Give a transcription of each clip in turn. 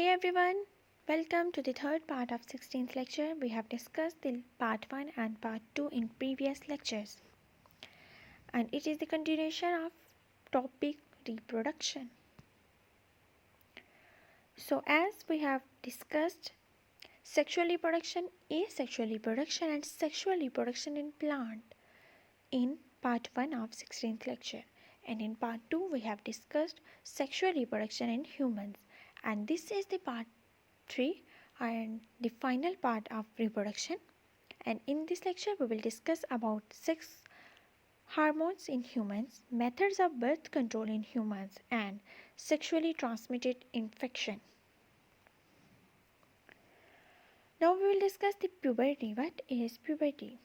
Hey everyone, welcome to the third part of 16th lecture. We have discussed the part 1 and part 2 in previous lectures, and it is the continuation of topic reproduction. So as we have discussed sexual reproduction, asexual reproduction and sexual reproduction in plant in part 1 of 16th lecture, and in part 2 we have discussed sexual reproduction in humans, and this is the part 3 and the final part of reproduction. And in this lecture we will discuss about sex hormones in humans, methods of birth control in humans, and sexually transmitted infection. Now we will discuss the puberty. What is puberty?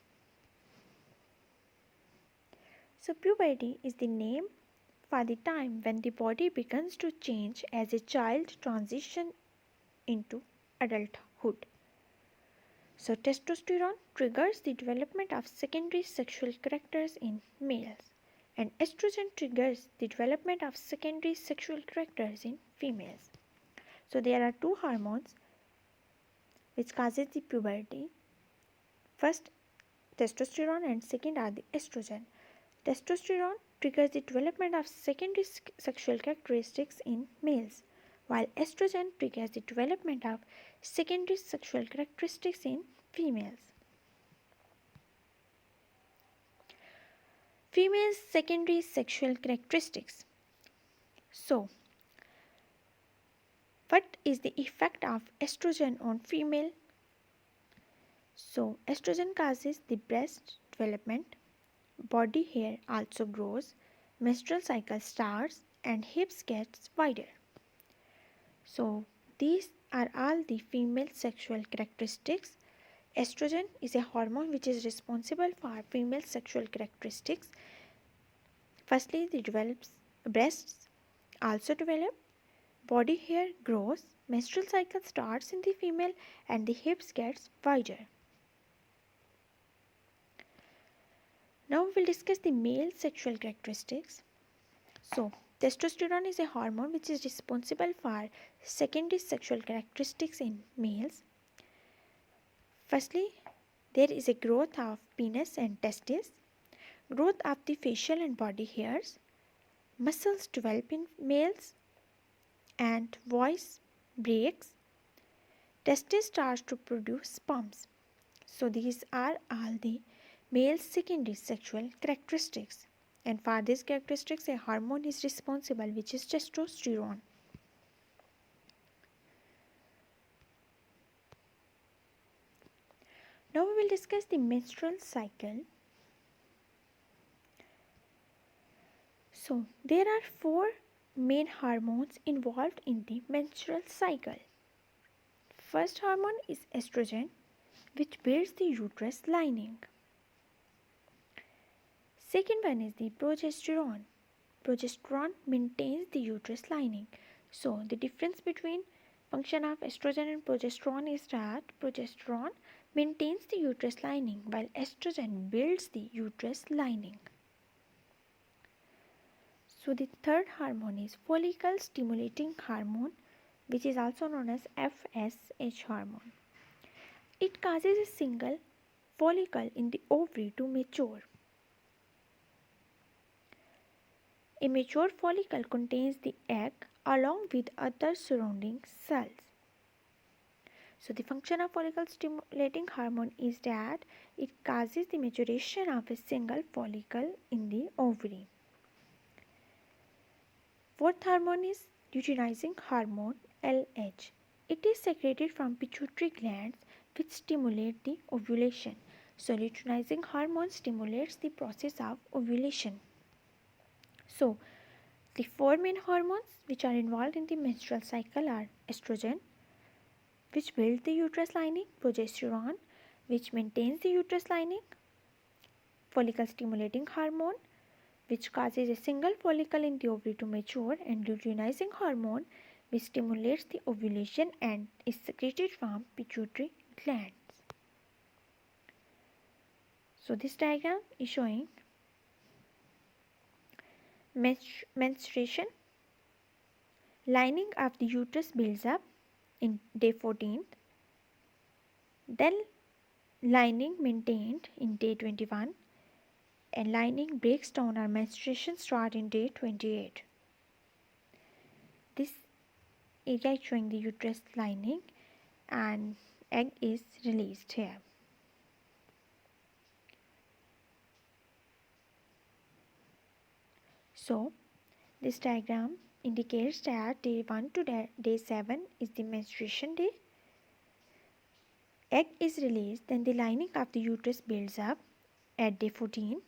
So puberty is the name for the time when the body begins to change as a child transitions into adulthood. So testosterone triggers the development of secondary sexual characters in males, and estrogen triggers the development of secondary sexual characters in females. So there are two hormones which causes the puberty. First testosterone and second are the estrogen. Testosterone triggers the development of secondary sexual characteristics in males, while estrogen triggers the development of secondary sexual characteristics in females. Females' secondary sexual characteristics. So, what is the effect of estrogen on female? So, estrogen causes the breast development, body hair also grows, menstrual cycle starts, and hips gets wider. So, these are all the female sexual characteristics. Estrogen is a hormone which is responsible for female sexual characteristics. Firstly, it develops breasts also develop, body hair grows, menstrual cycle starts in the female, and the hips gets wider. Now we will discuss the male sexual characteristics. So, testosterone is a hormone which is responsible for secondary sexual characteristics in males. Firstly, there is a growth of penis and testes, growth of the facial and body hairs, muscles develop in males, and voice breaks. Testes starts to produce sperms. So these are all the male secondary sexual characteristics. And for these characteristics, a hormone is responsible, which is testosterone. Now we will discuss the menstrual cycle. So there are four main hormones involved in the menstrual cycle. First hormone is estrogen, which builds the uterus lining. Second one is the progesterone. Progesterone maintains the uterus lining. So the difference between function of estrogen and progesterone is that progesterone maintains the uterus lining while estrogen builds the uterus lining. So the third hormone is follicle stimulating hormone, which is also known as FSH hormone. It causes a single follicle in the ovary to mature. A mature follicle contains the egg along with other surrounding cells. So the function of follicle stimulating hormone is that it causes the maturation of a single follicle in the ovary. Fourth hormone is luteinizing hormone LH. It is secreted from pituitary glands which stimulate the ovulation. So luteinizing hormone stimulates the process of ovulation. So the four main hormones which are involved in the menstrual cycle are estrogen, which builds the uterus lining, progesterone, which maintains the uterus lining, follicle stimulating hormone, which causes a single follicle in the ovary to mature, and luteinizing hormone, which stimulates the ovulation and is secreted from pituitary glands. So this diagram is showing menstruation, lining of the uterus builds up, in day 14th. Then lining maintained in day 21, and lining breaks down or menstruation start in day 28. This area is showing the uterus lining and egg is released here. So this diagram indicates that day 1 to day 7 is the menstruation day. Egg is released, then the lining of the uterus builds up at day 14.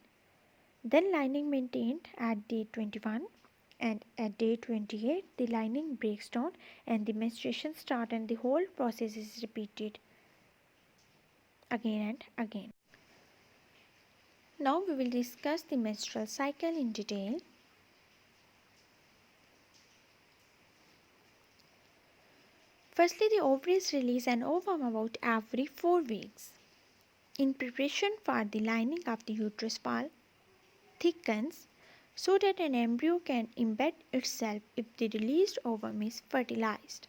Then lining maintained at day 21, and at day 28 the lining breaks down and the menstruation starts, and the whole process is repeated again and again. Now we will discuss the menstrual cycle in detail. Firstly, the ovaries release an ovum about every 4 weeks. In preparation for the lining of the uterus wall thickens so that an embryo can embed itself if the released ovum is fertilized.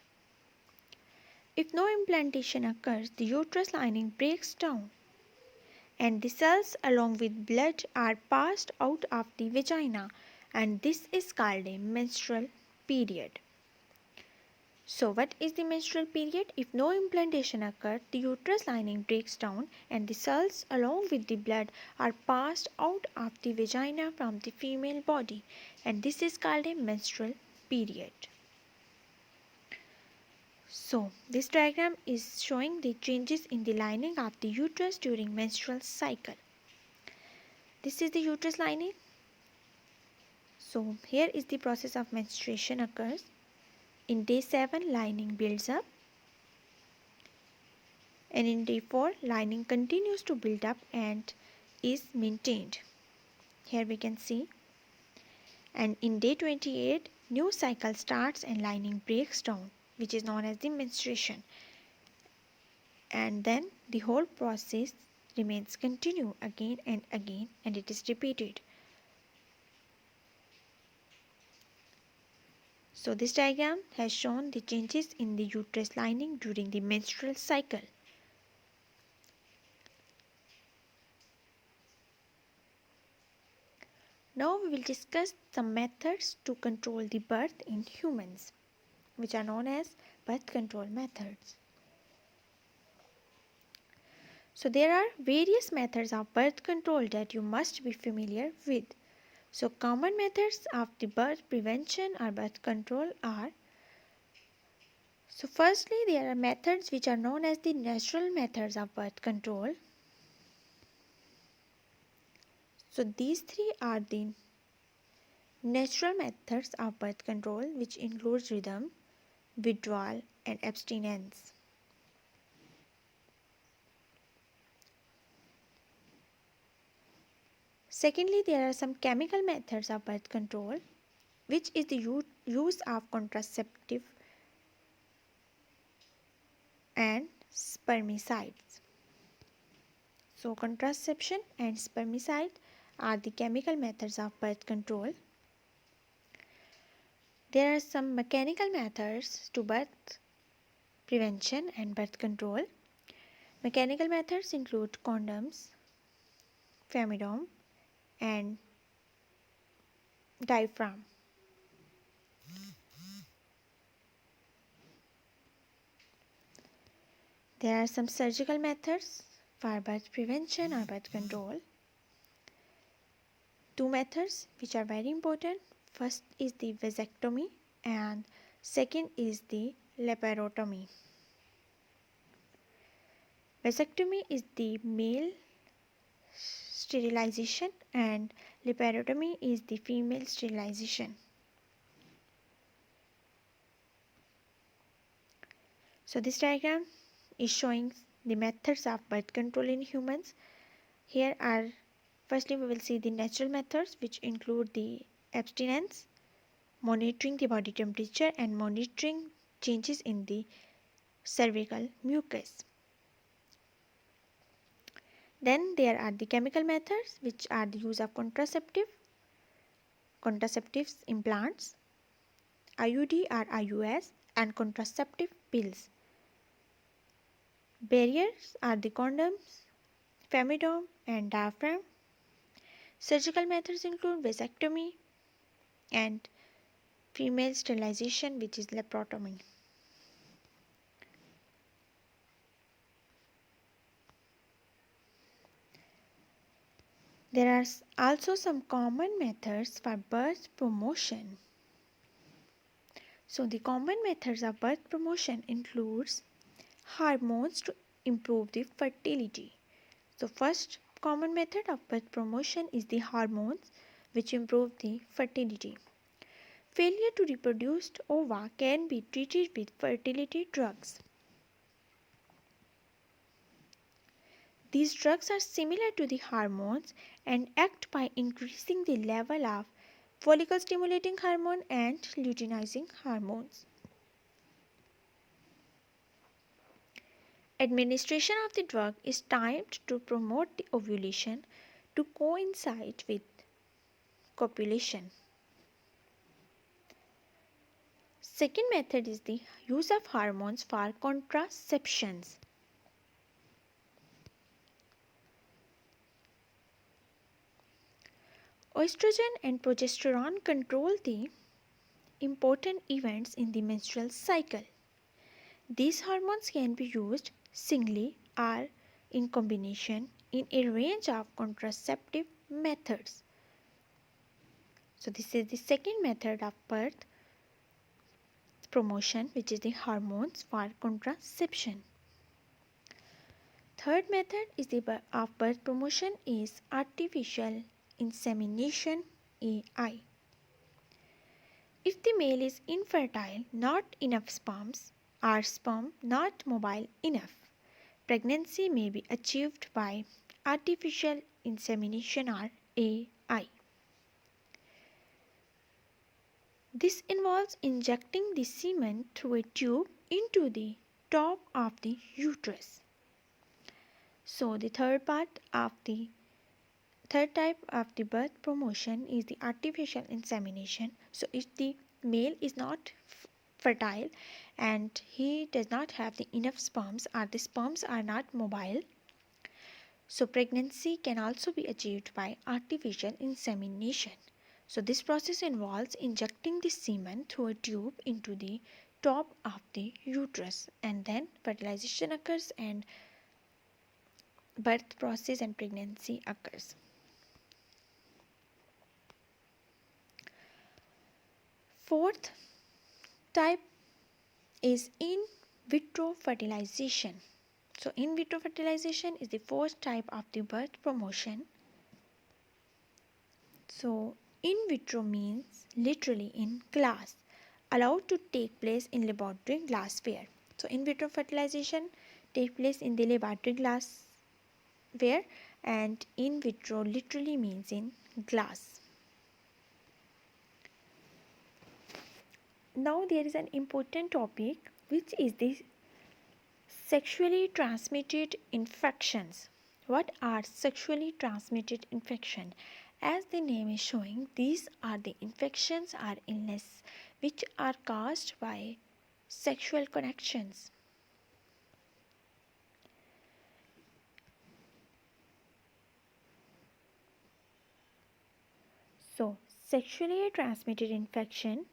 If no implantation occurs, the uterus lining breaks down and the cells along with blood are passed out of the vagina, and this is called a menstrual period. So what is the menstrual period? If no implantation occurs, the uterus lining breaks down and the cells along with the blood are passed out of the vagina from the female body, and this is called a menstrual period. So this diagram is showing the changes in the lining of the uterus during menstrual cycle. This is the uterus lining. So here is the process of menstruation occurs. In day 7 lining builds up, and in day 4 lining continues to build up and is maintained. Here we can see. And in day 28 new cycle starts and lining breaks down, which is known as the menstruation. And then the whole process remains continue again and again, and it is repeated. So this diagram has shown the changes in the uterus lining during the menstrual cycle. Now we will discuss some methods to control the birth in humans, which are known as birth control methods. So there are various methods of birth control that you must be familiar with. So common methods of the birth prevention or birth control are, so firstly there are methods which are known as the natural methods of birth control. So these three are the natural methods of birth control, which includes rhythm, withdrawal and abstinence. Secondly, there are some chemical methods of birth control, which is the use of contraceptive and spermicides. So contraception and spermicide are the chemical methods of birth control. There are some mechanical methods to birth prevention and birth control. Mechanical methods include condoms, femidome and diaphragm. There are some surgical methods for birth prevention or birth control. Two methods which are very important. First is the vasectomy and second is the laparotomy. Vasectomy is the male sterilization and laparotomy is the female sterilization. So this diagram is showing the methods of birth control in humans. Here are, firstly we will see the natural methods, which include the abstinence, monitoring the body temperature and monitoring changes in the cervical mucus. Then there are the chemical methods, which are the use of contraceptives, implants, IUD or IUS, and contraceptive pills. Barriers are the condoms, femidome, and diaphragm. Surgical methods include vasectomy and female sterilization, which is laparotomy. There are also some common methods for birth promotion. So the common methods of birth promotion includes hormones to improve the fertility. So first common method of birth promotion is the hormones which improve the fertility. Failure to reproduce ova can be treated with fertility drugs. These drugs are similar to the hormones and act by increasing the level of follicle stimulating hormone and luteinizing hormones. Administration of the drug is timed to promote the ovulation to coincide with copulation. Second method is the use of hormones for contraceptions. Estrogen and progesterone control the important events in the menstrual cycle. These hormones can be used singly or in combination in a range of contraceptive methods. So this is the second method of birth promotion, which is the hormones for contraception. Third method is of birth promotion is artificial insemination AI. If the male is infertile, not enough sperms, or sperm not mobile enough, pregnancy may be achieved by artificial insemination or AI. This involves injecting the semen through a tube into the top of the uterus. So the third type of the birth promotion is the artificial insemination. So if the male is not fertile and he does not have the enough sperms or the sperms are not mobile, so pregnancy can also be achieved by artificial insemination. So this process involves injecting the semen through a tube into the top of the uterus, and then fertilization occurs and birth process and pregnancy occurs. Fourth type is in vitro fertilization. So in vitro fertilization is the fourth type of the birth promotion. So in vitro means literally in glass, allowed to take place in laboratory glassware. So in vitro fertilization take place in the laboratory glassware, and in vitro literally means in glass. Now there is an important topic, which is the sexually transmitted infections. What are sexually transmitted infections? As the name is showing, these are the infections or illness which are caused by sexual connections. So, sexually transmitted infection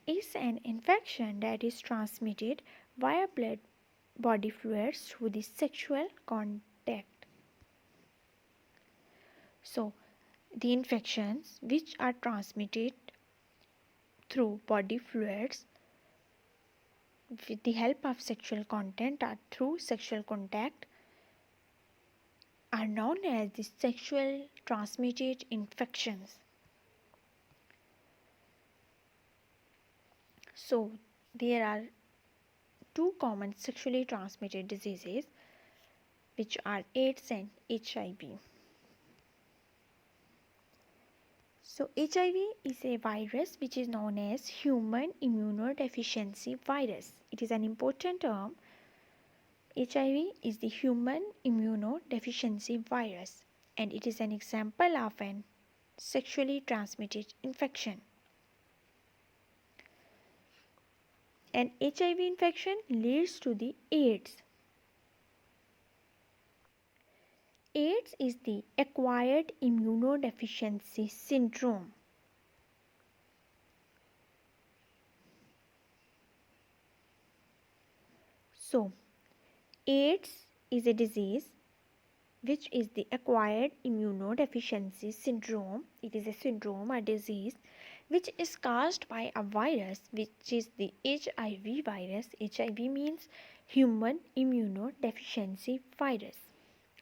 is an infection that is transmitted via blood body fluids through the sexual contact. So, the infections which are transmitted through body fluids with the help of sexual contact or through sexual contact are known as the sexual transmitted infections. So, there are two common sexually transmitted diseases, which are AIDS and HIV. So HIV is a virus which is known as human immunodeficiency virus. It is an important term. HIV is the human immunodeficiency virus, and it is an example of an sexually transmitted infection. An HIV infection leads to the AIDS. AIDS is the acquired immunodeficiency syndrome. So, AIDS is a disease which is the acquired immunodeficiency syndrome. It is a syndrome, a disease, which is caused by a virus which is the HIV virus. HIV means human immunodeficiency virus.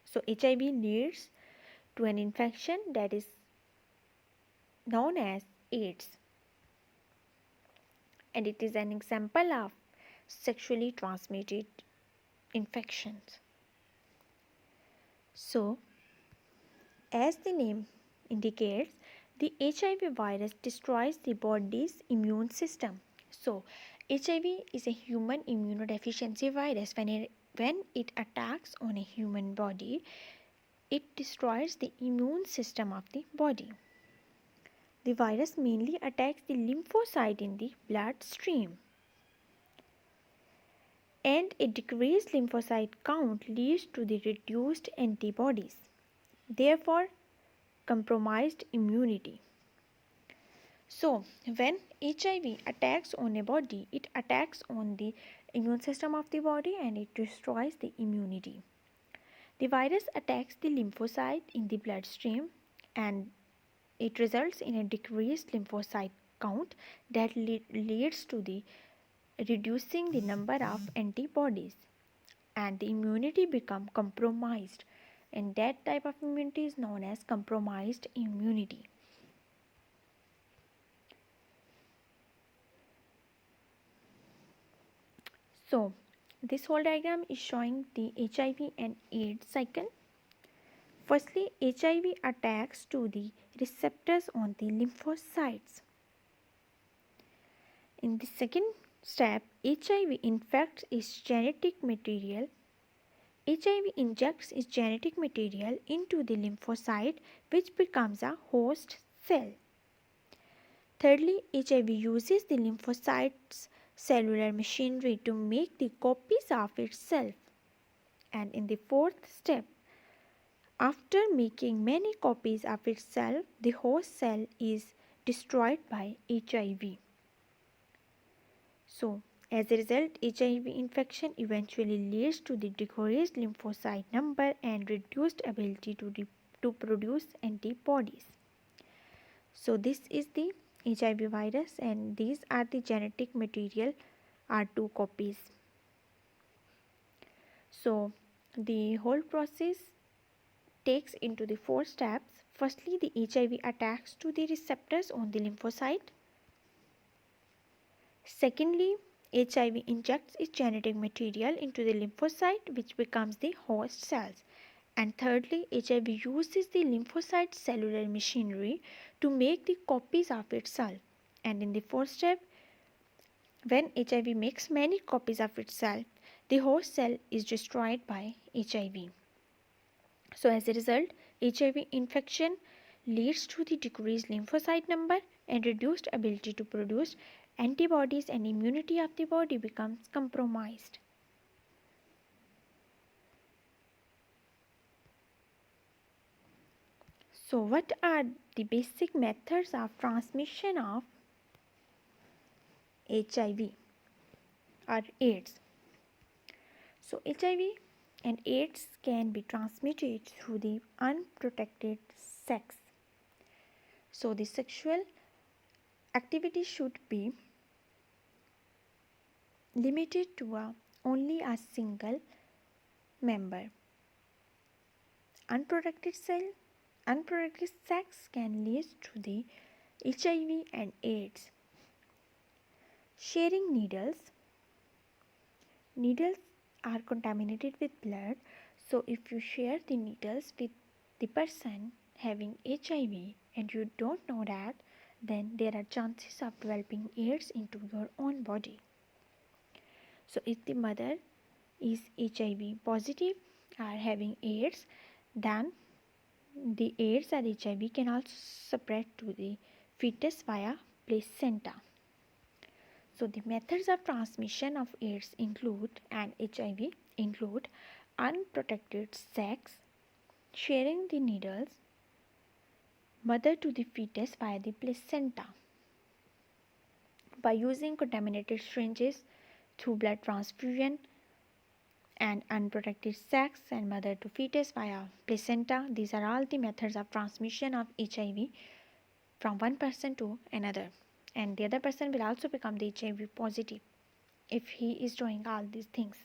So HIV leads to an infection that is known as AIDS, and it is an example of sexually transmitted infections. So, as the name indicates, the HIV virus destroys the body's immune system. So, HIV is a human immunodeficiency virus. When it attacks on a human body, it destroys the immune system of the body. The virus mainly attacks the lymphocyte in the bloodstream, and a decreased lymphocyte count leads to the reduced antibodies, therefore compromised immunity. So, when HIV attacks on a body, it attacks on the immune system of the body and it destroys the immunity. The virus attacks the lymphocyte in the bloodstream and it results in a decreased lymphocyte count that leads to the reducing the number of antibodies, and the immunity become compromised, and that type of immunity is known as compromised immunity. So, this whole diagram is showing the HIV and AIDS cycle. Firstly, HIV attacks to the receptors on the lymphocytes. In the second step, HIV infects its genetic material. HIV injects its genetic material into the lymphocyte, which becomes a host cell. Thirdly, HIV uses the lymphocyte's cellular machinery to make the copies of itself. And in the fourth step, after making many copies of itself, the host cell is destroyed by HIV. So, as a result, HIV infection eventually leads to the decreased lymphocyte number and reduced ability to produce antibodies. So, this is the HIV virus, and these are the genetic material R2 copies. So, the whole process takes into the four steps. Firstly, the HIV attacks to the receptors on the lymphocyte. Secondly, HIV injects its genetic material into the lymphocyte, which becomes the host cells. And thirdly, HIV uses the lymphocyte cellular machinery to make the copies of itself. And in the fourth step, when HIV makes many copies of itself, the host cell is destroyed by HIV. So, as a result, HIV infection leads to the decreased lymphocyte number and reduced ability to produce antibodies, and immunity of the body becomes compromised. So, what are the basic methods of transmission of HIV or AIDS? So, HIV and AIDS can be transmitted through the unprotected sex. So, the sexual activity should be limited to only a single member. Unprotected sex can lead to the HIV and AIDS. Sharing needles. Needles are contaminated with blood, so if you share the needles with the person having HIV and you don't know that, then there are chances of developing AIDS into your own body. So if the mother is HIV positive or having AIDS, then the AIDS or HIV can also spread to the fetus via placenta. So the methods of transmission of AIDS and HIV include unprotected sex, sharing the needles, mother to the fetus via the placenta, by using contaminated syringes through blood transfusion, and unprotected sex and mother to fetus via placenta. These are all the methods of transmission of HIV from one person to another, and the other person will also become the HIV positive if he is doing all these things.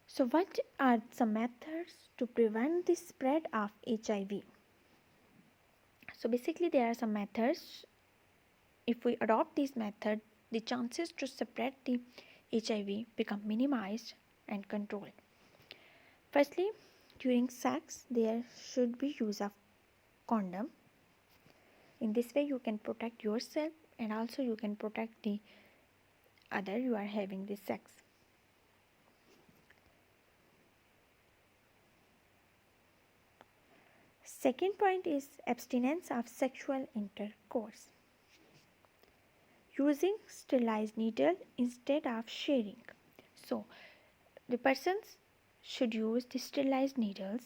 So what are some methods to prevent the spread of HIV? So basically there are some methods. If we adopt these methods, the chances to spread the HIV become minimized and controlled. Firstly, during sex there should be use of condom. In this way you can protect yourself and also you can protect the other you are having this sex. Second point is abstinence of sexual intercourse. Using sterilized needle instead of sharing. So the persons should use the sterilized needles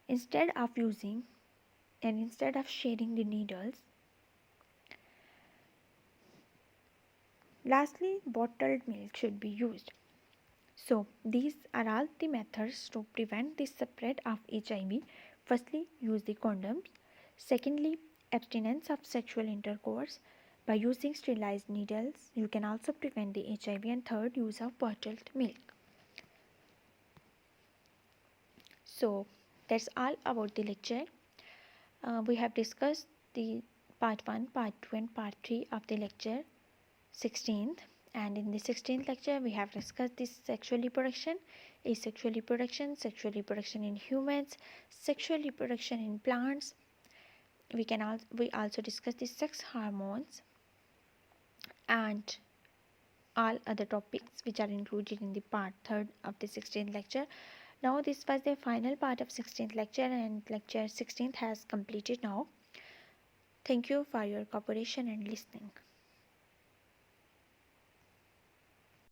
instead of using and instead of sharing the needles. Lastly, bottled milk should be used. So these are all the methods to prevent the spread of HIV. Firstly, use the condoms. Secondly, abstinence of sexual intercourse. By using sterilized needles, you can also prevent the HIV. And third, use of bottled milk. So that's all about the lecture. We have discussed the part 1, part 2 and part 3 of the lecture 16th, and in the 16th lecture we have discussed this sexual reproduction, asexual reproduction, sexual reproduction in humans, sexual reproduction in plants. We also discussed the sex hormones and all other topics which are included in the part 3rd of the 16th lecture. Now this was the final part of 16th lecture and lecture 16th has completed now. Thank you for your cooperation and listening.